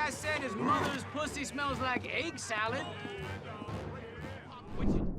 I said, his mother's pussy smells like egg salad.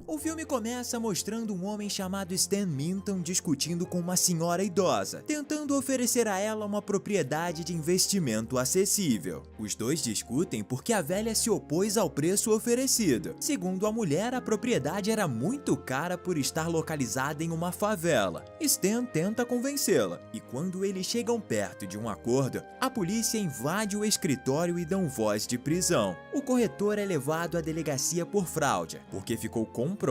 O filme começa mostrando um homem chamado Stan Minton discutindo com uma senhora idosa, tentando oferecer a ela uma propriedade de investimento acessível. Os dois discutem porque a velha se opôs ao preço oferecido. Segundo a mulher, a propriedade era muito cara por estar localizada em uma favela. Stan tenta convencê-la, e quando eles chegam perto de um acordo, a polícia invade o escritório e dão voz de prisão. O corretor é levado à delegacia por fraude, porque ficou comprovado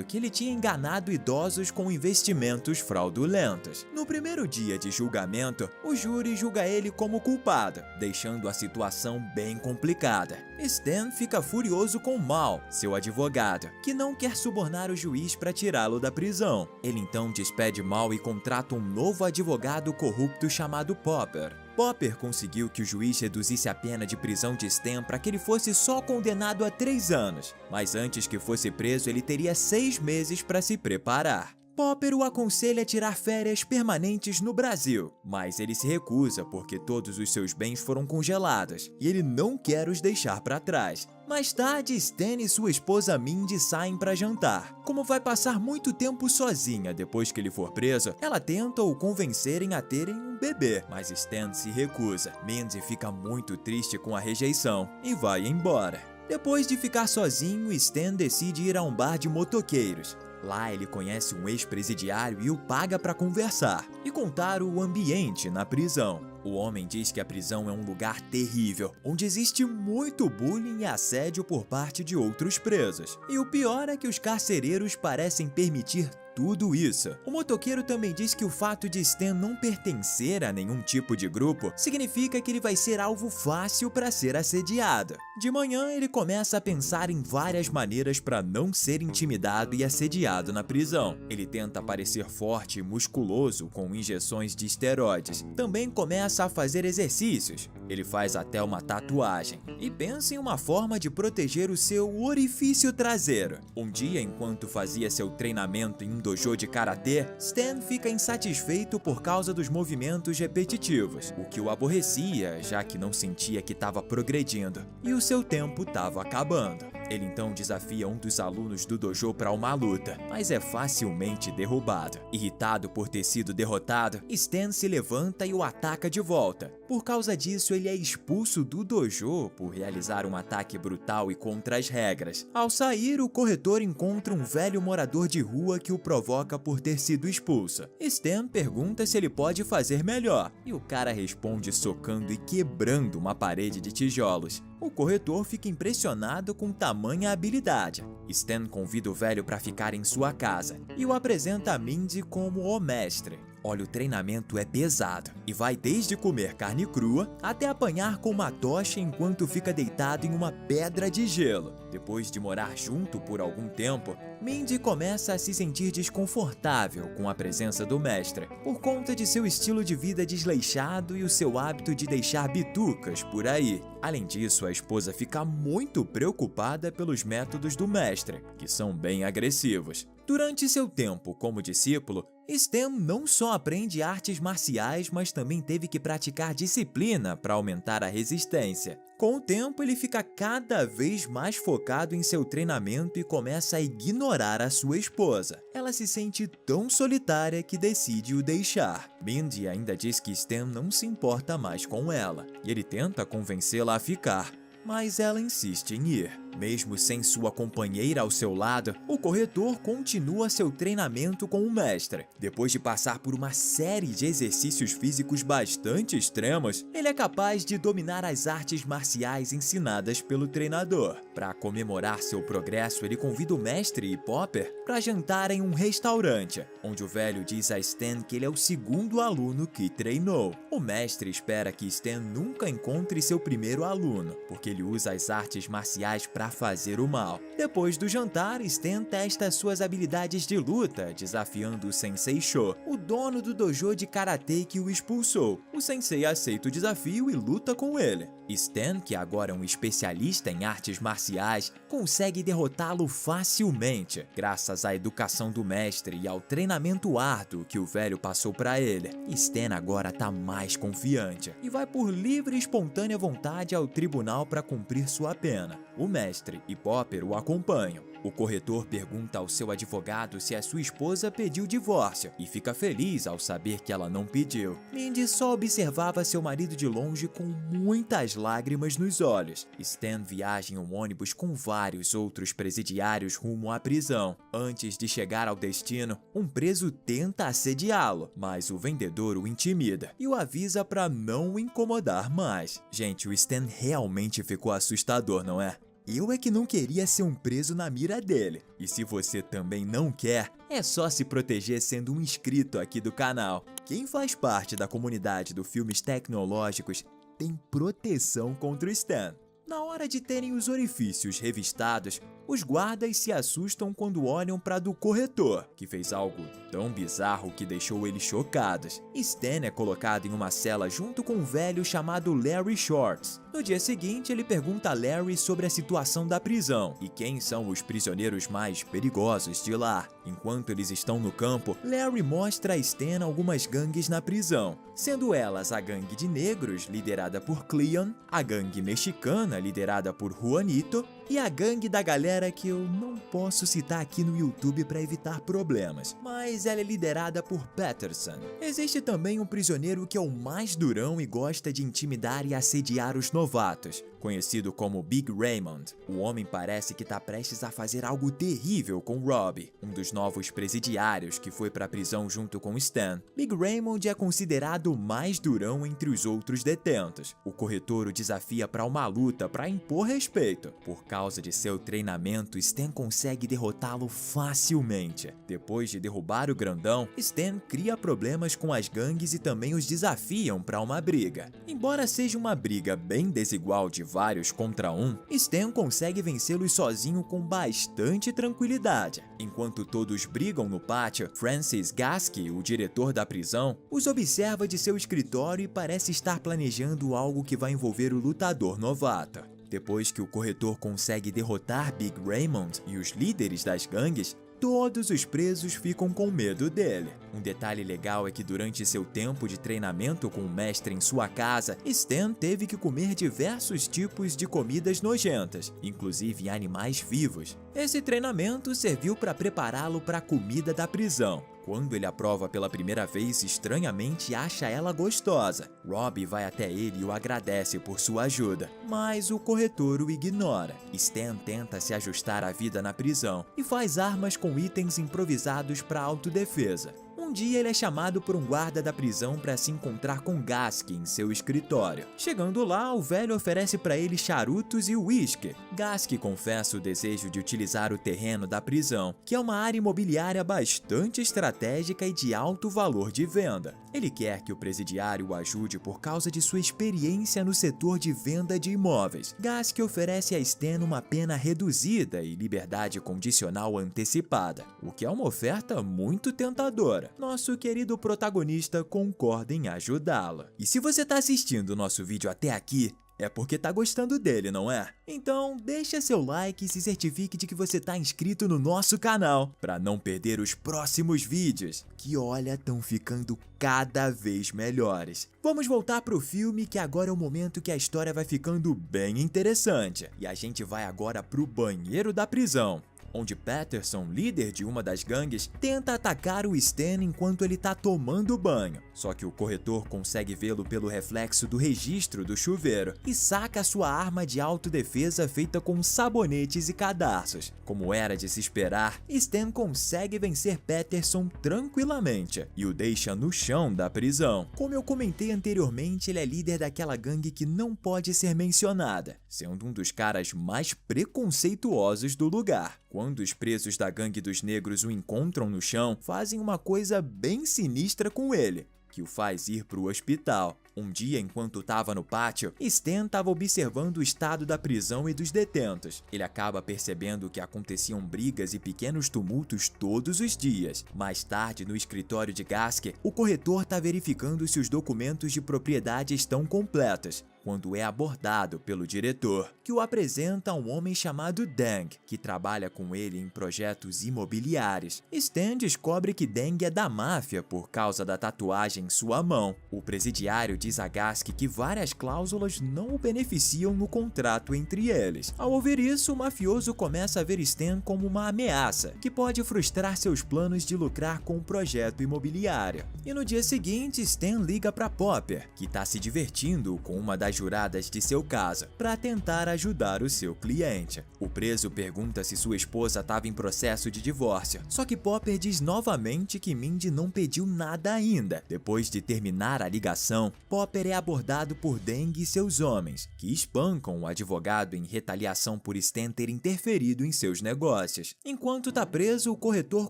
que ele tinha enganado idosos com investimentos fraudulentos. No primeiro dia de julgamento, o júri julga ele como culpado, deixando a situação bem complicada. Stan fica furioso com Mal, seu advogado, que não quer subornar o juiz para tirá-lo da prisão. Ele então despede Mal e contrata um novo advogado corrupto chamado Popper. Popper conseguiu que o juiz reduzisse a pena de prisão de Stan para que ele fosse só condenado a 3 anos, mas antes que fosse preso ele teria 6 meses para se preparar. Popper o aconselha a tirar férias permanentes no Brasil, mas ele se recusa porque todos os seus bens foram congelados e ele não quer os deixar para trás. Mais tarde, Stan e sua esposa Mindy saem para jantar. Como vai passar muito tempo sozinha depois que ele for preso, ela tenta o convencerem a terem um bebê, mas Stan se recusa. Mindy fica muito triste com a rejeição e vai embora. Depois de ficar sozinho, Stan decide ir a um bar de motoqueiros. Lá ele conhece um ex-presidiário e o paga para conversar e contar o ambiente na prisão. O homem diz que a prisão é um lugar terrível, onde existe muito bullying e assédio por parte de outros presos. E o pior é que os carcereiros parecem permitir tudo isso. O motoqueiro também diz que o fato de Stan não pertencer a nenhum tipo de grupo significa que ele vai ser alvo fácil para ser assediado. De manhã, ele começa a pensar em várias maneiras para não ser intimidado e assediado na prisão. Ele tenta parecer forte e musculoso com injeções de esteroides. Também começa a fazer exercícios. Ele faz até uma tatuagem e pensa em uma forma de proteger o seu orifício traseiro. Um dia, enquanto fazia seu treinamento em um dojo de karatê, Stan fica insatisfeito por causa dos movimentos repetitivos, o que o aborrecia, já que não sentia que estava progredindo e o seu tempo estava acabando. Ele então desafia um dos alunos do dojo para uma luta, mas é facilmente derrubado. Irritado por ter sido derrotado, Stan se levanta e o ataca de volta. Por causa disso, ele é expulso do dojo por realizar um ataque brutal e contra as regras. Ao sair, o corretor encontra um velho morador de rua que o provoca por ter sido expulso. Stan pergunta se ele pode fazer melhor, e o cara responde socando e quebrando uma parede de tijolos. O corretor fica impressionado com tamanha habilidade. Stan convida o velho para ficar em sua casa e o apresenta a Mindy como o mestre. Olha, o treinamento é pesado e vai desde comer carne crua até apanhar com uma tocha enquanto fica deitado em uma pedra de gelo. Depois de morar junto por algum tempo, Mindy começa a se sentir desconfortável com a presença do mestre, por conta de seu estilo de vida desleixado e o seu hábito de deixar bitucas por aí. Além disso, a esposa fica muito preocupada pelos métodos do mestre, que são bem agressivos. Durante seu tempo como discípulo, Stan não só aprende artes marciais, mas também teve que praticar disciplina para aumentar a resistência. Com o tempo, ele fica cada vez mais focado em seu treinamento e começa a ignorar a sua esposa. Ela se sente tão solitária que decide o deixar. Mindy ainda diz que Stan não se importa mais com ela, e ele tenta convencê-la a ficar, mas ela insiste em ir. Mesmo sem sua companheira ao seu lado, o corretor continua seu treinamento com o mestre. Depois de passar por uma série de exercícios físicos bastante extremos, ele é capaz de dominar as artes marciais ensinadas pelo treinador. Para comemorar seu progresso, ele convida o mestre e Popper para jantar em um restaurante, onde o velho diz a Stan que ele é o segundo aluno que treinou. O mestre espera que Stan nunca encontre seu primeiro aluno, porque ele usa as artes marciais para fazer o mal. Depois do jantar, Stan testa suas habilidades de luta, desafiando o Sensei Sho, o dono do dojo de karatê que o expulsou. O sensei aceita o desafio e luta com ele. Stan, que agora é um especialista em artes marciais, consegue derrotá-lo facilmente, graças à educação do mestre e ao treinamento árduo que o velho passou para ele. Stan agora tá mais confiante e vai por livre e espontânea vontade ao tribunal para cumprir sua pena. O mestre e Popper o acompanham. O corretor pergunta ao seu advogado se a sua esposa pediu divórcio e fica feliz ao saber que ela não pediu. Mindy só observava seu marido de longe com muitas lágrimas nos olhos. Stan viaja em um ônibus com vários outros presidiários rumo à prisão. Antes de chegar ao destino, um preso tenta assediá-lo, mas o vendedor o intimida e o avisa para não o incomodar mais. Gente, o Stan realmente ficou assustador, não é? Eu é que não queria ser um preso na mira dele. E se você também não quer, é só se proteger sendo um inscrito aqui do canal. Quem faz parte da comunidade do Filmes Tecnológicos tem proteção contra o Stan. Na hora de terem os orifícios revistados, os guardas se assustam quando olham para do corretor, que fez algo tão bizarro que deixou eles chocados. Stan é colocado em uma cela junto com um velho chamado Larry Shorts. No dia seguinte, ele pergunta a Larry sobre a situação da prisão e quem são os prisioneiros mais perigosos de lá. Enquanto eles estão no campo, Larry mostra a Stan algumas gangues na prisão, sendo elas a gangue de negros, liderada por Cleon, a gangue mexicana, liderada por Juanito, e a gangue da galera que eu não posso citar aqui no YouTube para evitar problemas, mas ela é liderada por Patterson. Existe também um prisioneiro que é o mais durão e gosta de intimidar e assediar os novatos, conhecido como Big Raymond. O homem parece que está prestes a fazer algo terrível com Robbie, um dos novos presidiários que foi para a prisão junto com Stan. Big Raymond é considerado o mais durão entre os outros detentos. O corretor o desafia para uma luta para impor respeito. Por causa de seu treinamento, Stan consegue derrotá-lo facilmente. Depois de derrubar o grandão, Stan cria problemas com as gangues e também os desafiam para uma briga. Embora seja uma briga bem desigual de vários contra um, Stan consegue vencê-los sozinho com bastante tranquilidade. Enquanto todos brigam no pátio, Francis Gaske, o diretor da prisão, os observa de seu escritório e parece estar planejando algo que vai envolver o lutador novato. Depois que o corretor consegue derrotar Big Raymond e os líderes das gangues, todos os presos ficam com medo dele. Um detalhe legal é que durante seu tempo de treinamento com o mestre em sua casa, Stan teve que comer diversos tipos de comidas nojentas, inclusive animais vivos. Esse treinamento serviu para prepará-lo para a comida da prisão. Quando ele a prova pela primeira vez, estranhamente acha ela gostosa. Robbie vai até ele e o agradece por sua ajuda, mas o corretor o ignora. Stan tenta se ajustar à vida na prisão e faz armas com itens improvisados para autodefesa. Um dia ele é chamado por um guarda da prisão para se encontrar com Gaske em seu escritório. Chegando lá, o velho oferece para ele charutos e uísque. Gaske confessa o desejo de utilizar o terreno da prisão, que é uma área imobiliária bastante estratégica e de alto valor de venda. Ele quer que o presidiário o ajude por causa de sua experiência no setor de venda de imóveis. Gaske oferece a Stan uma pena reduzida e liberdade condicional antecipada, o que é uma oferta muito tentadora. Nosso querido protagonista concorda em ajudá-lo. E se você está assistindo o nosso vídeo até aqui, é porque tá gostando dele, não é? Então deixa seu like e se certifique de que você tá inscrito no nosso canal para não perder os próximos vídeos, que olha, estão ficando cada vez melhores. Vamos voltar pro filme, que agora é o momento que a história vai ficando bem interessante. E a gente vai agora pro banheiro da prisão, onde Patterson, líder de uma das gangues, tenta atacar o Stan enquanto ele tá tomando banho. Só que o corretor consegue vê-lo pelo reflexo do registro do chuveiro e saca sua arma de autodefesa feita com sabonetes e cadarços. Como era de se esperar, Stan consegue vencer Patterson tranquilamente e o deixa no chão da prisão. Como eu comentei anteriormente, ele é líder daquela gangue que não pode ser mencionada, sendo um dos caras mais preconceituosos do lugar. Quando os presos da gangue dos negros o encontram no chão, fazem uma coisa bem sinistra com ele, que o faz ir para o hospital, Um dia, enquanto estava no pátio, Stan estava observando o estado da prisão e dos detentos. Ele acaba percebendo que aconteciam brigas e pequenos tumultos todos os dias. Mais tarde, no escritório de Gask, o corretor está verificando se os documentos de propriedade estão completos, quando é abordado pelo diretor, que o apresenta a um homem chamado Deng, que trabalha com ele em projetos imobiliários. Stan descobre que Deng é da máfia por causa da tatuagem em sua mão. O presidiário diz a Gask que várias cláusulas não o beneficiam no contrato entre eles. Ao ouvir isso, o mafioso começa a ver Stan como uma ameaça, que pode frustrar seus planos de lucrar com o projeto imobiliário. E no dia seguinte, Stan liga para Popper, que está se divertindo com uma das juradas de seu caso, para tentar ajudar o seu cliente. O preso pergunta se sua esposa estava em processo de divórcio, só que Popper diz novamente que Mindy não pediu nada ainda. Depois de terminar a ligação, Popper é abordado por Deng e seus homens, que espancam o advogado em retaliação por Stan ter interferido em seus negócios. Enquanto está preso, o corretor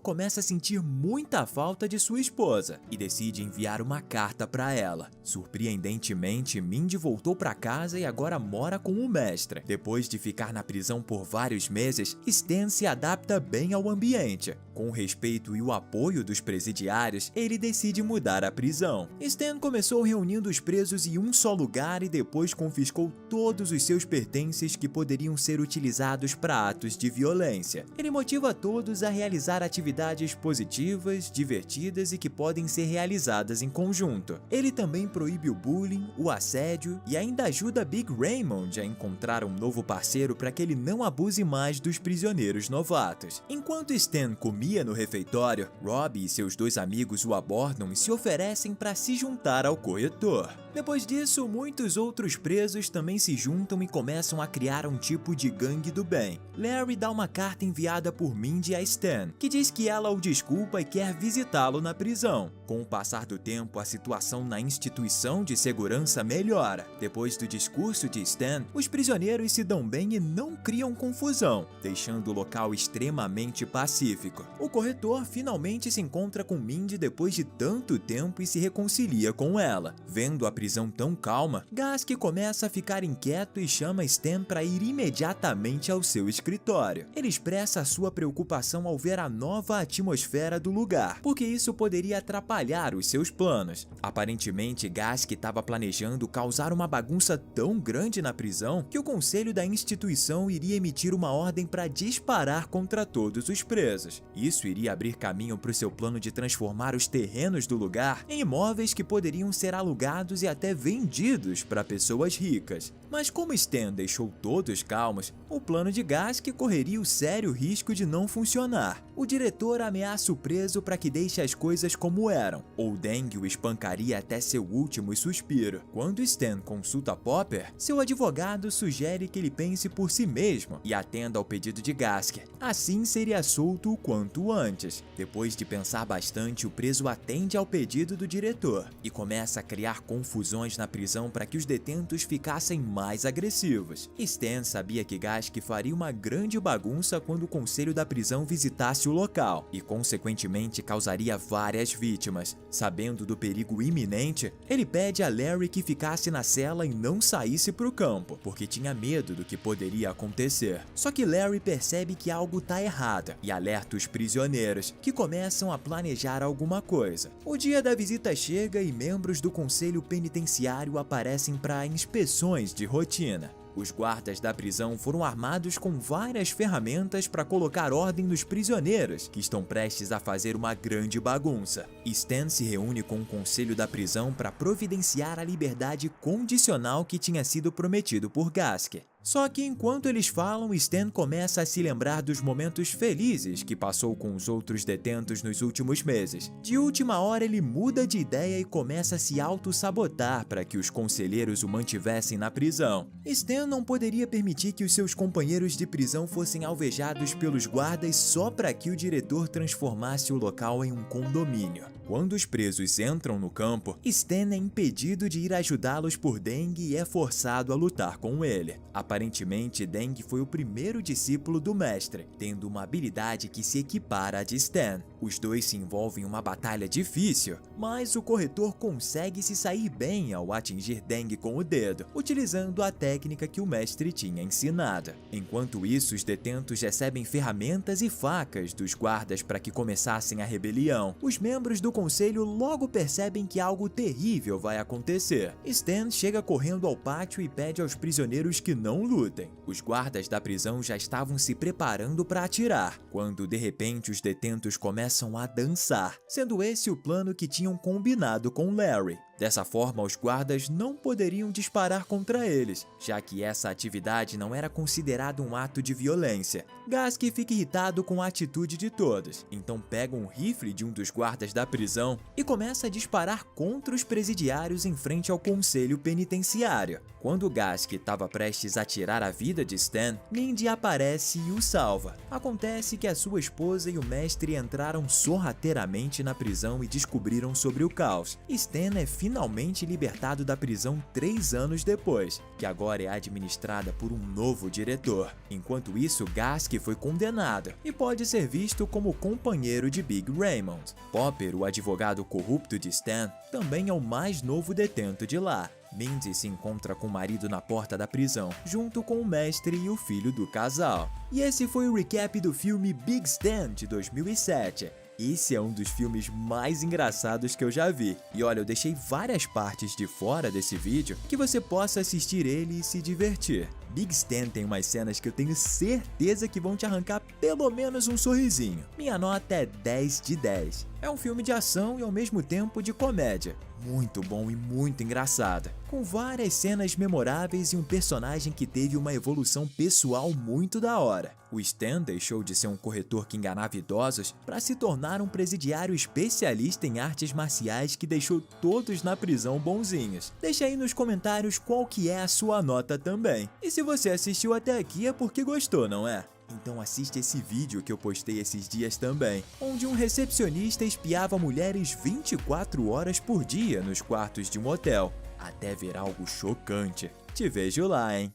começa a sentir muita falta de sua esposa e decide enviar uma carta para ela. Surpreendentemente, Mindy voltou para casa e agora mora com o mestre. Depois de ficar na prisão por vários meses, Stan se adapta bem ao ambiente. Com o respeito e o apoio dos presidiários, ele decide mudar a prisão. Stan começou reunindo os presos em um só lugar e depois confiscou todos os seus pertences que poderiam ser utilizados para atos de violência. Ele motiva todos a realizar atividades positivas, divertidas e que podem ser realizadas em conjunto. Ele também proíbe o bullying, o assédio e ainda ajuda Big Raymond a encontrar um novo parceiro para que ele não abuse mais dos prisioneiros novatos. Enquanto Stan comia no refeitório, Robbie e seus dois amigos o abordam e se oferecem para se juntar ao corretor. Depois disso, muitos outros presos também se juntam e começam a criar um tipo de gangue do bem. Larry dá uma carta enviada por Mindy a Stan, que diz que ela o desculpa e quer visitá-lo na prisão. Com o passar do tempo, a situação na instituição de segurança melhora. Depois do discurso de Stan, os prisioneiros se dão bem e não criam confusão, deixando o local extremamente pacífico. O corretor finalmente se encontra com Mindy depois de tanto tempo e se reconcilia com ela. Vendo a prisão tão calma, Gask começa a ficar inquieto e chama Stan para ir imediatamente ao seu escritório. Ele expressa a sua preocupação ao ver a nova atmosfera do lugar, porque isso poderia atrapalhar os seus planos. Aparentemente, Gask estava planejando causar uma bagunça tão grande na prisão que o conselho da instituição iria emitir uma ordem para disparar contra todos os presos. Isso iria abrir caminho para o seu plano de transformar os terrenos do lugar em imóveis que poderiam ser alugados e até vendidos para pessoas ricas. Mas como Stan deixou todos calmos, o plano de Gask correria o sério risco de não funcionar. O diretor ameaça o preso para que deixe as coisas como eram, ou Deng o espancaria até seu último suspiro. Quando Stan consulta Popper, seu advogado sugere que ele pense por si mesmo e atenda ao pedido de Gask. Assim seria solto o quanto antes. Depois de pensar bastante, o preso atende ao pedido do diretor e começa a criar confusões na prisão para que os detentos ficassem mais agressivos. Stan sabia que Gask faria uma grande bagunça quando o conselho da prisão visitasse o local e, consequentemente, causaria várias vítimas. Sabendo do perigo iminente, ele pede a Larry que ficasse na cela e não saísse para o campo, porque tinha medo do que poderia acontecer. Só que Larry percebe que algo tá errado e alerta os prisioneiros, que começam a planejar alguma coisa. O dia da visita chega e membros do conselho penitenciário aparecem para inspeções de rotina. Os guardas da prisão foram armados com várias ferramentas para colocar ordem nos prisioneiros, que estão prestes a fazer uma grande bagunça. Stan se reúne com o conselho da prisão para providenciar a liberdade condicional que tinha sido prometido por Gask. Só que enquanto eles falam, Stan começa a se lembrar dos momentos felizes que passou com os outros detentos nos últimos meses. De última hora, ele muda de ideia e começa a se auto-sabotar para que os conselheiros o mantivessem na prisão. Stan não poderia permitir que os seus companheiros de prisão fossem alvejados pelos guardas só para que o diretor transformasse o local em um condomínio. Quando os presos entram no campo, Stan é impedido de ir ajudá-los por Deng e é forçado a lutar com ele. Aparentemente, Deng foi o primeiro discípulo do mestre, tendo uma habilidade que se equipara à de Stan. Os dois se envolvem em uma batalha difícil, mas o corretor consegue se sair bem ao atingir Deng com o dedo, utilizando a técnica que o mestre tinha ensinado. Enquanto isso, os detentos recebem ferramentas e facas dos guardas para que começassem a rebelião. Os membros do conselho logo percebem que algo terrível vai acontecer. Stan chega correndo ao pátio e pede aos prisioneiros que não lutem. Os guardas da prisão já estavam se preparando para atirar, quando de repente os detentos começam a dançar, sendo esse o plano que tinham combinado com Larry. Dessa forma, os guardas não poderiam disparar contra eles, já que essa atividade não era considerada um ato de violência. Gask fica irritado com a atitude de todos, então pega um rifle de um dos guardas da prisão e começa a disparar contra os presidiários em frente ao conselho penitenciário. Quando Gask estava prestes a tirar a vida de Stan, Mindy aparece e o salva. Acontece que a sua esposa e o mestre entraram sorrateiramente na prisão e descobriram sobre o caos. Stan é finalmente libertado da prisão 3 anos depois, que agora é administrada por um novo diretor. Enquanto isso, Gask foi condenado e pode ser visto como companheiro de Big Raymond. Popper, o advogado corrupto de Stan, também é o mais novo detento de lá. Mindy se encontra com o marido na porta da prisão, junto com o mestre e o filho do casal. E esse foi o recap do filme Big Stan de 2007. Esse é um dos filmes mais engraçados que eu já vi. E olha, eu deixei várias partes de fora desse vídeo que você possa assistir ele e se divertir. Big Stan tem umas cenas que eu tenho certeza que vão te arrancar pelo menos um sorrisinho. Minha nota é 10 de 10. É um filme de ação e ao mesmo tempo de comédia. Muito bom e muito engraçado, com várias cenas memoráveis e um personagem que teve uma evolução pessoal muito da hora. O Stan deixou de ser um corretor que enganava idosos para se tornar um presidiário especialista em artes marciais que deixou todos na prisão bonzinhos. Deixa aí nos comentários qual que é a sua nota também. E se você assistiu até aqui é porque gostou, não é? Então assiste esse vídeo que eu postei esses dias também, onde um recepcionista espiava mulheres 24 horas por dia nos quartos de um hotel, até ver algo chocante. Te vejo lá, hein?